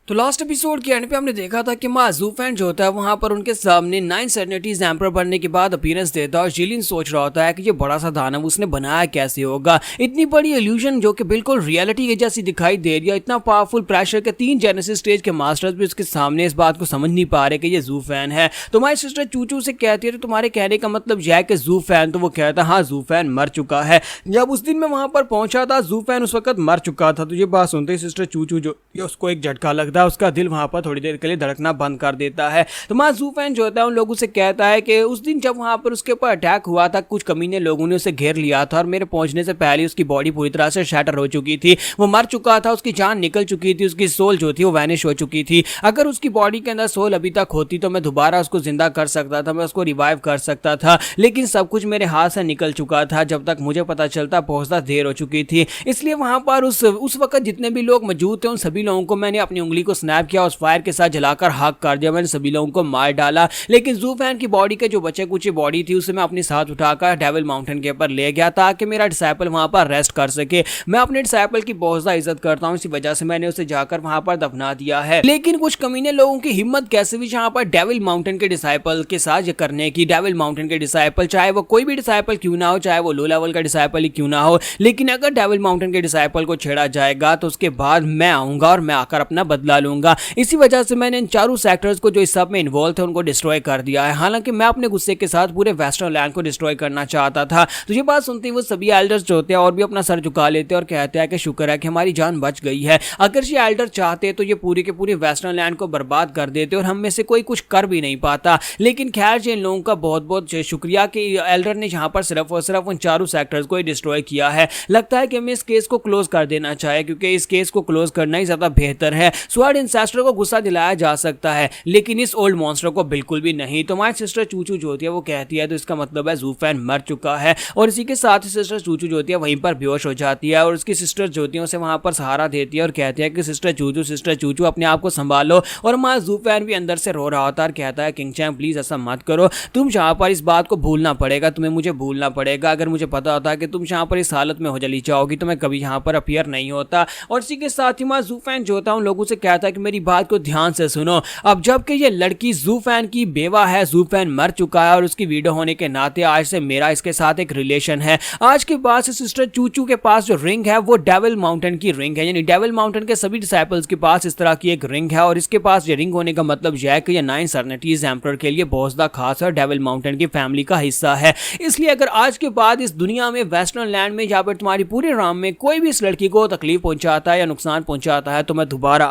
तो last episode के and पे हमने देखा था कि माँ ज़ूफेन जो होता है वहां पर उनके सामने 9 सेनेटीज एम्पर बनने के बाद अपीयरेंस देता है और जिलिन सोच रहा होता है कि ये बड़ा सा दानव उसने बनाया कैसे होगा। इतनी बड़ी इल्यूजन जो कि बिल्कुल रियलिटी के जैसी दिखाई दे रही है, इतना पावरफुल प्रेशर के 3 जेनेसिस स्टेज के मास्टर्स भी उसके सामने इस बात को समझ नहीं पा रहे कि ये ज़ूफेन है। तो माई सिस्टर चूचू से कहती है तो तुम्हारे कहने का मतलब यह है कि ज़ूफेन, तो वो कहता है हाँ ज़ूफेन मर चुका है। जब उस दिन मैं वहां पर पहुंचा था ज़ूफेन उस वक्त मर चुका था। तो ये बात सुनते ही सिस्टर चूचू जो उसको एक झटका लगता है, उसका दिल वहां पर थोड़ी देर के लिए धड़कना बंद कर देता है। तो माँ ज़ूफेन जो होता है उन लोगों से कहता है कि उस दिन जब वहां पर उसके ऊपर अटैक हुआ था, कुछ कमीने लोगों ने उसे घेर लिया था और मेरे पहुंचने से पहले उसकी बॉडी पूरी तरह से शैटर हो चुकी थी, वो मर चुका था, उसकी जान निकल चुकी थी, उसकी सोल जो थी वो वैनिश हो चुकी थी। अगर उसकी बॉडी के अंदर सोल अभी तक होती तो मैं दोबारा उसको जिंदा कर सकता था, मैं उसको रिवाइव कर सकता था, लेकिन सब कुछ मेरे हाथ से निकल चुका था। जब तक मुझे पता चलता पहुंचता देर हो चुकी थी। इसलिए वहां पर उस वक्त जितने भी लोग मौजूद थे उन सभी लोगों को मैंने अपनी उंगली को स्नैप किया, उस फायर के साथ जलाकर हाक कर दिया, मैंने सभी लोगों को मार डाला। लेकिन ज़ूफेन की बॉडी के जो बचे कुछ बॉडी थी उसे मैं अपने साथ उठाकर डेविल माउंटेन के ऊपर ले गया ताकि मेरा डिसाइपल वहां पर रेस्ट कर सके। मैं अपने डिसाइपल की बहुत ज्यादा इज्जत करता हूं, इसी वजह से मैंने उसे जाकर वहां पर दफना दिया है। लेकिन कुछ कमीने लोगों की हिम्मत कैसे भी यहाँ पर डेविल माउंटेन के डिसाइपल के साथ ये करने की। डेविल माउंटेन के डिसाइपल चाहे वो कोई भी डिसाइपल क्यों ना हो, चाहे वो लो लेवल का डिसाइपल ही क्यों ना हो, लेकिन अगर डेविल माउंटेन के डिसाइपल को छेड़ा जाएगा तो उसके बाद मैं आऊंगा और मैं आकर अपना बदला लूंगा। इसी वजह से मैंने इन चारों सेक्टर्स को जो इस सब में इन्वॉल्व थे उनको डिस्ट्रॉय कर दिया है। हालांकि मैं अपने गुस्से के साथ पूरे वेस्टर्न लैंड को डिस्ट्रॉय करना चाहता था। तो ये बात सुनते ही वो सभी एल्डर्स जो होते हैं और भी अपना सर झुका लेते हैं और कहते हैं कि शुक्र है कि हमारी जान बच गई है। अगर ये एल्डर चाहते तो ये पूरी के पूरी वेस्टर्न लैंड को बर्बाद कर देते और हम में से कोई कुछ कर भी नहीं पाता। लेकिन खैर इन लोगों का बहुत बहुत शुक्रिया कि एल्डर ने यहाँ पर सिर्फ और सिर्फ उन चारों सेक्टर्स को ही डिस्ट्रॉय किया है। लगता है कि हमें इस केस को क्लोज कर देना चाहिए क्योंकि इस केस को क्लोज करना ही ज्यादा बेहतर है। स्वॉर्ड इंसेस्टर को गुस्सा दिलाया जा सकता है लेकिन इस ओल्ड मॉन्स्टर को बिल्कुल भी नहीं। तो माय सिस्टर चूचू जो होती है वो कहती है तो इसका मतलब है ज़ूफेन मर चुका है। और इसी के साथ ही सिस्टर चूचू जो होती है वहीं पर बेहोश हो जाती है और उसकी सिस्टर जो होती है उसे वहां पर सहारा देती है और कहती है कि सिस्टर चूचू अपने आप को संभालो। और माँ ज़ूफेन भी अंदर से रो रहा होता है और कहता है किंग चैम प्लीज ऐसा मत करो, तुम यहाँ पर इस बात को भूलना पड़ेगा, तुम्हें मुझे भूलना पड़ेगा। अगर मुझे पता होता कि तुम यहाँ पर इस हालत में हो चली जाओगी तो मैं कभी यहाँ पर अपीयर नहीं होता। और इसी के साथ ही माँ ज़ूफेन जो होता है उन लोगों से कहता है कि मेरी बात को ध्यान से सुनो। अब जबकि ये लड़की ज़ूफेन की बेवा है, ज़ूफेन मर चुका है और उसकी विडो होने के नाते आज से मेरा इसके साथ एक रिलेशन है। आज के बाद से सिस्टर चूचू के पास जो रिंग है वो डेविल माउंटेन की रिंग है, यानी डेविल माउंटेन के सभी डिसाइपल्स के पास इस तरह की एक रिंग है। और इसके पास ये रिंग होने का मतलब यह है कि ये 9 सर्नेटीज एम्परर के लिए बहुत ज्यादा खास है और डेविल माउंटेन की फैमिली का हिस्सा है। इसलिए अगर आज के बाद इस दुनिया में वेस्टर्न लैंड में जहाँ पर तुम्हारी पूरे राम में कोई भी इस लड़की को तकलीफ पहुंचाता है या नुकसान पहुंचाता है तो मैं दोबारा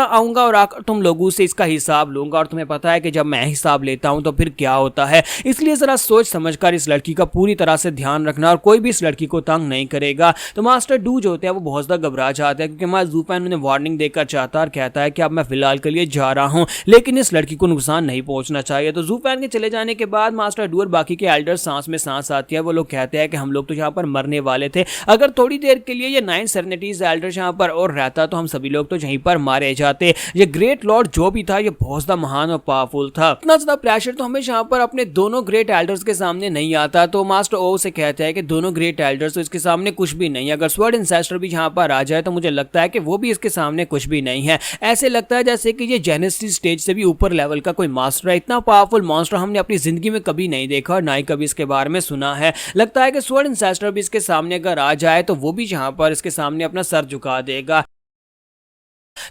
आऊंगा और आकर तुम लोगों से इसका हिसाब लूंगा। और तुम्हें पता है कि जब मैं हिसाब लेता हूं तो फिर क्या होता है। इसलिए जरा सोच समझकर इस लड़की का पूरी तरह से ध्यान रखना और कोई भी इस लड़की को तंग नहीं करेगा। तो मास्टर डू जो होते हैं वो बहुत ज्यादा घबरा जाते हैं क्योंकि माँ ज़ूफेन उन्हें वार्निंग देकर चाहता है और कहता है कि अब मैं फिलहाल के लिए जा रहा हूं लेकिन इस लड़की को नुकसान नहीं पहुंचना चाहिए। तो ज़ूफेन के चले जाने के बाद मास्टर डू और बाकी के एल्डर सांस में सांस आती है। वो लोग कहते हैं कि हम लोग तो यहाँ पर मरने वाले थे, अगर थोड़ी देर के लिए ये 9 सेरेनिटीज एल्डर यहाँ पर और रहता तो हम सभी लोग तो यहीं पर मारे जाते। ये ग्रेट लॉर्ड जो भी था ये बहुत ज्यादा महान और पावरफुल था। इतना ज्यादा प्रेशर तो हमें यहाँ पर अपने दोनों ग्रेट एल्डर्स के सामने नहीं आता। तो मास्टर ओ से कहते हैं कि दोनों ग्रेट एल्डर्स तो इसके सामने कुछ भी नहीं। अगर स्वॉर्ड इंसेस्टर भी यहाँ पर आ जाए तो मुझे लगता है कि वो भी इसके सामने कुछ भी नहीं है। ऐसे लगता है जैसे कि ये जेनेसिस स्टेज से भी ऊपर लेवल का कोई मास्टर है। इतना पावरफुल मॉन्स्टर हमने अपनी जिंदगी में कभी नहीं देखा और ना ही कभी इसके बारे में सुना है। लगता है कि स्वॉर्ड इंसेस्टर भी इसके सामने अगर आ जाए तो वो भी यहाँ पर इसके सामने अपना सर झुका देगा।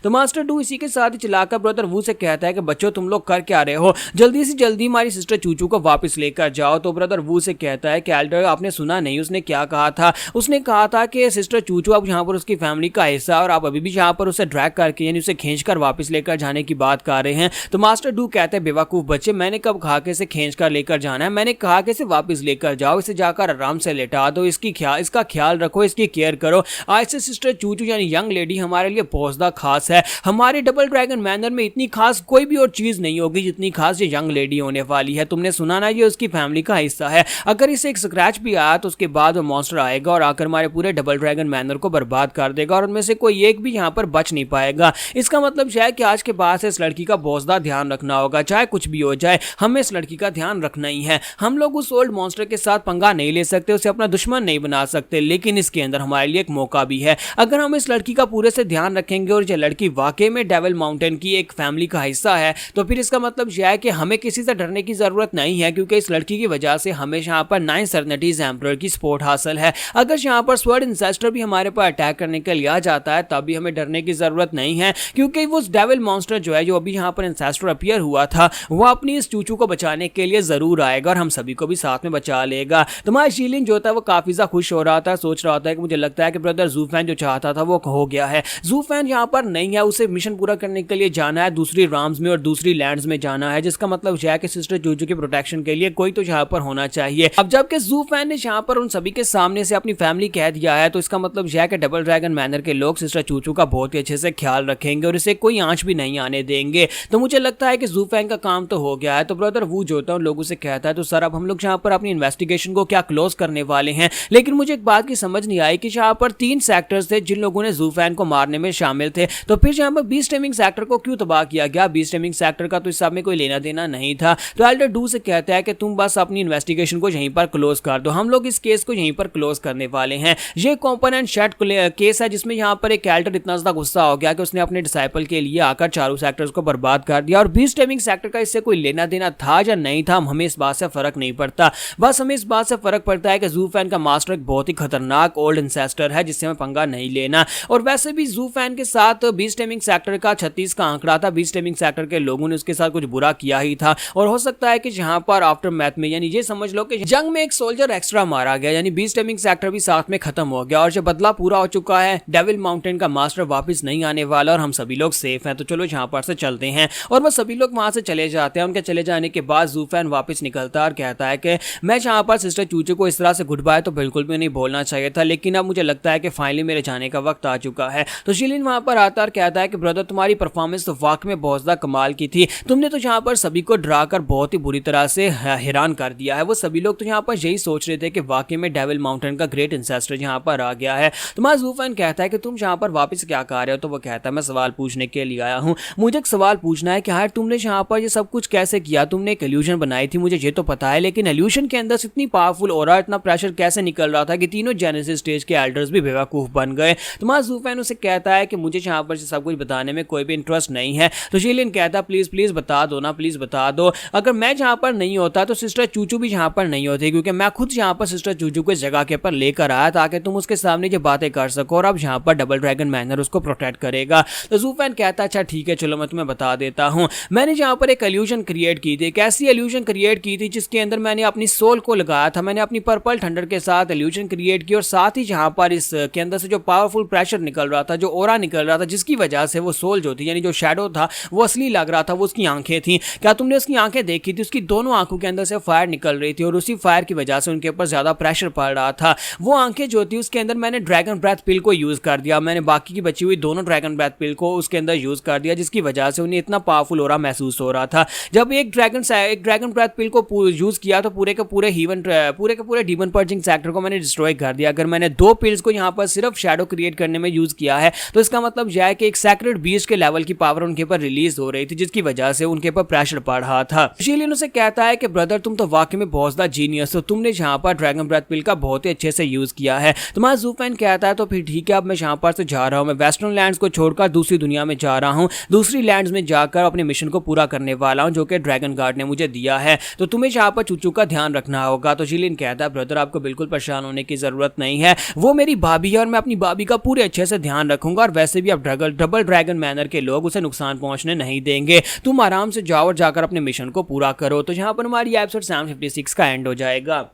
तो मास्टर डू इसी के साथ ही चिल्लाकर ब्रदर वू से कहता है कि बच्चों तुम लोग कर क्या रहे हो, जल्दी से जल्दी हमारी सिस्टर चूचू को वापस लेकर जाओ। तो ब्रदर वू से कहता है कि एल्डर आपने सुना नहीं उसने क्या कहा था। उसने कहा था कि सिस्टर चूचू अब यहाँ पर उसकी फैमिली का हिस्सा और आप अभी भी यहाँ पर उसे ड्रैग करके यानी उसे खींचकर वापस लेकर जाने की बात कर रहे हैं। तो मास्टर डू कहते हैं बेवकूफ बच्चे, मैंने कब कहा कि इसे खींचकर लेकर जाना है, मैंने कहा कि इसे वापस लेकर जाओ, इसे जाकर आराम से लेटा दो, इसका ख्याल रखो, इसकी केयर करो। आज से सिस्टर चूचू यानी यंग लेडी हमारे लिए बहुत ज्यादा खास है। हमारे डबल ड्रैगन मैनर में इतनी खास कोई भी और चीज नहीं होगी जितनी खास ये यंग लेडी होने वाली है। तुमने सुना ना ये उसकी फैमिली का हिस्सा है। अगर इसे एक स्क्रैच भी आया तो उसके बाद वो मॉन्स्टर आएगा और आकर हमारे पूरे डबल ड्रैगन मैनर को बर्बाद कर देगा और उनमें से कोई एक भी यहाँ पर बच नहीं पाएगा। इसका मतलब यह है कि आज के बाद से इस लड़की का बहुत ज्यादा ध्यान रखना होगा, चाहे कुछ भी हो जाए हमें इस लड़की का ध्यान रखना ही है। हम लोग उस ओल्ड मॉन्स्टर के साथ पंगा नहीं ले सकते, उसे अपना दुश्मन नहीं बना सकते, लेकिन इसके अंदर हमारे लिए एक मौका भी है। अगर हम इस लड़की का पूरे से ध्यान रखेंगे और ये लड़की वाकई में डेविल माउंटेन की एक फैमिली का हिस्सा है, तो फिर इसका मतलब यह है कि हमें किसी से डरने की जरूरत नहीं है, क्योंकि इस लड़की की वजह से हमें यहाँ पर 9 सर्नेटीज एम्परर की सपोर्ट हासिल है। अगर यहाँ पर स्वर्ड इंसेस्टर भी हमारे पर अटैक करने के लिए आ जाता है तब भी हमें डरने की जरूरत नहीं है, क्योंकि वो डेविल मॉन्स्टर जो है, जो अभी यहाँ पर इंसेस्टर अपीयर हुआ था, वो अपनी इस चूचू को बचाने के लिए जरूर आएगा और हम सभी को भी साथ में बचा लेगा। तुम्हारा शीलिन जो था वो काफी ज्यादा खुश हो रहा था, सोच रहा था कि मुझे लगता है कि ब्रदर ज़ूफेन जो चाहता था वो हो गया है। ज़ूफेन यहाँ पर नहीं है, उसे मिशन पूरा करने के लिए जाना है, दूसरी राम्स में और दूसरी लैंड्स में जाना है, जिसका मतलब यह है कि सिस्टर चूचू के प्रोटेक्शन के लिए कोई तो यहाँ पर होना चाहिए। अब जबकि ज़ूफेन ने यहाँ पर उन सभी के सामने से अपनी फैमिली कह दिया है, तो इसका मतलब यह है कि डबल ड्रैगन मैनर के लोग सिस्टर चूचू का बहुत ही अच्छे से ख्याल रखेंगे और इसे कोई आंच भी नहीं आने देंगे। तो मुझे लगता है कि ज़ूफेन का काम तो हो गया है। तो ब्रदर वो जो था उन लोगों से कहता है, तो सर अब हम लोग यहाँ पर अपनी इन्वेस्टिगेशन को क्या क्लोज करने वाले हैं। लेकिन मुझे एक बात की समझ नहीं आई कि यहाँ पर 3 सेक्टर्स थे जिन लोगों ने ज़ूफेन को मारने में शामिल थे, तो फिर यहाँ पर बीस्ट टेमिंग सेक्टर को क्यों तबाह किया गया। बीस्ट टेमिंग सेक्टर का तो इस सब में कोई लेना देना नहीं था। तो एल्डर डू से कहता है कि तुम बस अपनी इन्वेस्टिगेशन को यहीं पर क्लोज कर दो, हम लोग इस केस को यहीं पर क्लोज करने वाले हैं। ये कंपोनेंट शेड केस है जिसमें यहाँ पर एक एल्डर इतना ज्यादा गुस्सा हो गया कि उसने अपने डिसाइपल के लिए आकर चारों सेक्टर्स को बर्बाद कर दिया। और बीस्ट टेमिंग सेक्टर का इससे कोई लेना देना था या नहीं था, हमें इस बात से फर्क नहीं पड़ता। बस हमें इस बात से फर्क पड़ता है कि ज़ूफेन का मास्टर एक बहुत ही खतरनाक ओल्ड इंसेस्टर है जिससे हमें पंगा नहीं लेना। और वैसे भी ज़ूफेन के साथ बीस्ट टेमिंग सेक्टर का 36 का आंकड़ा था, बीस्ट टेमिंग सेक्टर के लोगों ने उसके साथ कुछ बुरा किया ही था। और हो सकता है कि यहाँ पर आफ्टर मैथ में, यानी ये समझ लो कि जंग में एक सोल्जर एक्स्ट्रा मारा गया, यानी बीस्ट टेमिंग सेक्टर भी साथ में खत्म हो गया और जब बदला पूरा हो चुका है, डेविल माउंटेन का मास्टर वापस नहीं आने वाला और हम सभी लोग सेफ हैं। तो चलो यहाँ पर से चलते हैं। और वो सभी लोग वहां से चले जाते हैं। उनके चले जाने के बाद ज़ूफेन वापस निकलता है और कहता है कि मैं यहाँ पर सिस्टर चूचू को इस तरह से गुड बाय तो बिल्कुल भी नहीं बोलना चाहिए था, लेकिन अब मुझे लगता है कि फाइनली मेरे जाने का वक्त आ चुका है। तो शीलिन वहां पर आता और कहता है कि ब्रदर तुम्हारी परफॉर्मेंस तो वाकई में बहुत ज्यादा कमाल की थी, तुमने तो यहाँ पर सभी को डरा कर बहुत ही बुरी तरह से हैरान कर दिया है। वो सभी लोग तो यहाँ पर यही सोच रहे थे कि वाकई में डेविल माउंटेन का ग्रेट इंसेस्टर यहाँ पर आ गया है। तुम्हारा ज़ूफेन कहता है कि तुम यहाँ पर वापस क्या कर रहे हो। तो वो कहता है मैं सवाल पूछने के लिए आया हूँ, मुझे एक सवाल पूछना है कि यार तुमने यहाँ पर ये सब कुछ कैसे किया। तुमने एक इल्यूजन बनाई थी, मुझे ये तो पता है, लेकिन इल्यूजन के अंदर से इतनी पावरफुल ऑरा, इतना प्रेशर कैसे निकल रहा था कि तीनों जेनेसिस स्टेज के एल्डर्स भी बेवकूफ बन गए। तुम्हारा ज़ूफेन उसे कहता है कि मुझे यहाँ पर सब कुछ बताने में कोई भी इंटरेस्ट नहीं है। तो शीलिन कहता है प्लीज प्लीज बता दो ना, प्लीज बता दो। अगर मैं यहाँ पर नहीं होता तो सिस्टर चूचू भी यहाँ पर नहीं होती, क्योंकि मैं खुद यहाँ पर सिस्टर चूचू को इस जगह के पर लेकर आया ताकि तुम उसके सामने ये बातें कर सको और अब यहाँ पर डबल ड्रैगन मैनर उसको प्रोटेक्ट करेगा। तो ज़ूफेन कहता है अच्छा ठीक है चलो मैं तुम्हें बता देता हूँ। मैंने यहाँ पर एक इल्यूजन क्रिएट की थी, एक ऐसी इल्यूजन क्रिएट की थी जिसके अंदर मैंने अपनी सोल को लगाया था। मैंने अपनी पर्पल थंडर के साथ इल्यूजन क्रिएट की और साथ ही यहाँ पर इसके अंदर से जो पावरफुल प्रेशर निकल रहा था, जो ऑरा निकल रहा था, जिसकी वजह से वो सोल जो थी यानी जो शैडो था वो असली लग रहा था, वो उसकी आंखें थी। क्या तुमने उसकी आंखें देखी थी? उसकी दोनों आंखों के अंदर से फायर निकल रही थी और उसी फायर की वजह से उनके ऊपर ज्यादा प्रेशर पड़ रहा था। वो आंखें जो थी उसके अंदर मैंने ड्रैगन ब्रेथ पिल को यूज कर दिया। मैंने बाकी की बची हुई दोनों ड्रैगन ब्रेथ पिल को उसके अंदर यूज कर दिया, जिसकी वजह से उन्हें इतना पावरफुल ऑरा महसूस हो रहा था। जब एक ड्रैगन ब्रेथ पिल को यूज किया तो पूरे के पूरे डीमन पर्जिंग सेक्टर को मैंने डिस्ट्रॉय कर दिया। अगर मैंने 2 पिल्स को यहाँ पर सिर्फ शैडो क्रिएट करने में यूज किया है तो इसका मतलब यह है कि एक सैक्रेड बीस्ट के लेवल की पावर उनके ऊपर रिलीज हो रही थी, जिसकी वजह से उनके ऊपर प्रेशर पड़ रहा था। शीलिन उसे कहता है कि ब्रदर तुम तो वाकई में बहुत ज्यादा जीनियस हो, तुमने यहाँ पर ड्रैगन ब्रेथ पिल का बहुत ही अच्छे से यूज किया है। तुम्हारा ज़ूफेन कहता है तो फिर ठीक है, अब मैं यहाँ पर से जा रहा हूँ, मैं वेस्टर्न लैंड्स को छोड़कर दूसरी दुनिया में जा रहा हूँ, दूसरी लैंड्स में जाकर अपने मिशन को पूरा करने वाला हूँ जो कि ड्रैगन गार्ड ने मुझे दिया है। तो तुम्हें यहाँ पर चूचू का ध्यान रखना होगा। तो शीलिन कहता है ब्रदर आपको बिल्कुल परेशान होने की जरूरत नहीं है, वो मेरी भाभी है और मैं अपनी भाभी का पूरे अच्छे से ध्यान रखूंगा और वैसे भी अब डबल ड्रैगन मैनर के लोग उसे नुकसान पहुंचने नहीं देंगे। तुम आराम से जाओ और जाकर अपने मिशन को पूरा करो। तो यहाँ पर हमारी एपिसोड 756 का एंड हो जाएगा।